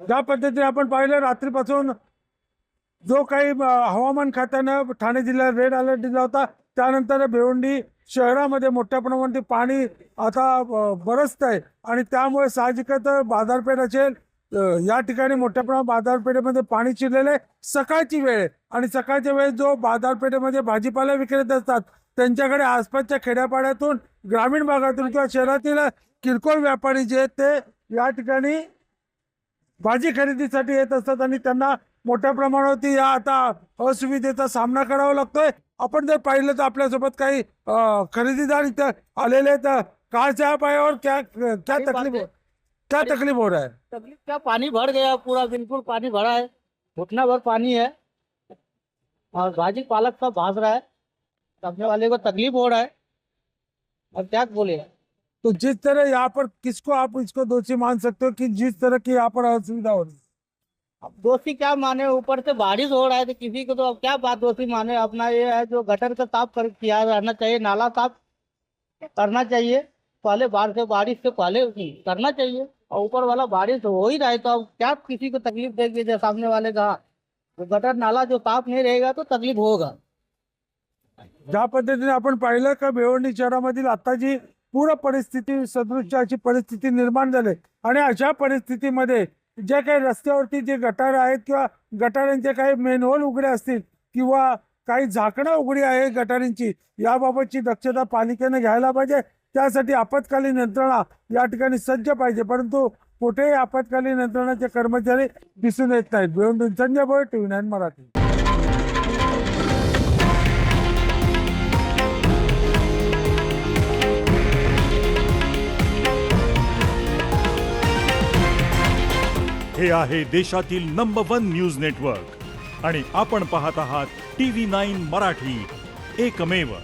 ज्या पद्धतीने आपण पाहिलं रात्रीपासून जो काही हवामान खात्यानं ठाणे जिल्ह्यात रेड अलर्ट दिला होता, त्यानंतर भिवंडी शहरामध्ये मोठ्या प्रमाणात पाणी आता बरसत आहे आणि त्यामुळे साहजिकच बाजारपेठ असेल या ठिकाणी मोठ्या प्रमाणात बाजारपेठेमध्ये पाणी शिरलेलं आहे। सकाळची वेळ आहे आणि सकाळच्या वेळेस जो बाजारपेठेमध्ये भाजीपाला विक्रेते असतात त्यांच्याकडे आसपासच्या खेड्यापाड्यातून ग्रामीण भागातून किंवा शहरातील किरकोळ व्यापारी जे आहेत ते या ठिकाणी भाजी खरेदीसाठी येत असतात आणि त्यांना मोठ्या प्रमाणावरती या आता असुविधेचा सामना करावा लागतोय। आपण जर पाहिलं तर आपल्यासोबत काही खरेदीदार इथं आलेले आहेत। कहाँ से आप आए और क्या क्या तकलीफ हो रहा है? तकलीफ क्या, पानी भर गया पूरा, बिल्कुल पानी भरा है, घुटना भर पानी है और भाजी पालक सब भाग रहा है, सामने वाले को तकलीफ हो रहा है। और क्या बोले, तो जिस तरह यहाँ पर किसको आप इसको दोषी मान सकते हो कि जिस तरह की यहाँ पर असुविधा हो रही है? अब दोषी क्या माने, ऊपर से बारिश हो रहा है तो किसी को तो अब क्या बात दोषी माने। अपना ये है जो गटर का साफ किया रहना चाहिए, नाला साफ करना चाहिए पहले, बारिश से पहले करना चाहिए। और ऊपर वाला बारिश हो ही रहा है तो अब क्या किसी को तकलीफ देगी, जो सामने वाले का तो गटर नाला जो साफ नहीं रहेगा तो तकलीफ होगा। ज्या पद्धतीने आपण पाहिलं का भिवंडी शहरामधील आता जी पूर परिस्थिती सदृश अशी परिस्थिती निर्माण झाली आणि अशा परिस्थितीमध्ये जे काही रस्त्यावरती जे गटार आहेत किंवा गटारांचे काही मेनहोल उघडे असतील किंवा काही झाकणं उघडी आहे गटारींची, याबाबतची दक्षता पालिकेने घ्यायला पाहिजे। त्यासाठी आपत्कालीन यंत्रणा या ठिकाणी सज्ज पाहिजे, परंतु कुठेही आपत्कालीन यंत्रणाचे कर्मचारी दिसून येत नाहीत। भिवंडीहून संजय भोयर, TV9 मराठी। हे आहे देशातील नंबर 1 न्यूज नेटवर्क आणि आपण पाहत आहात TV9 मराठी, एकमेव।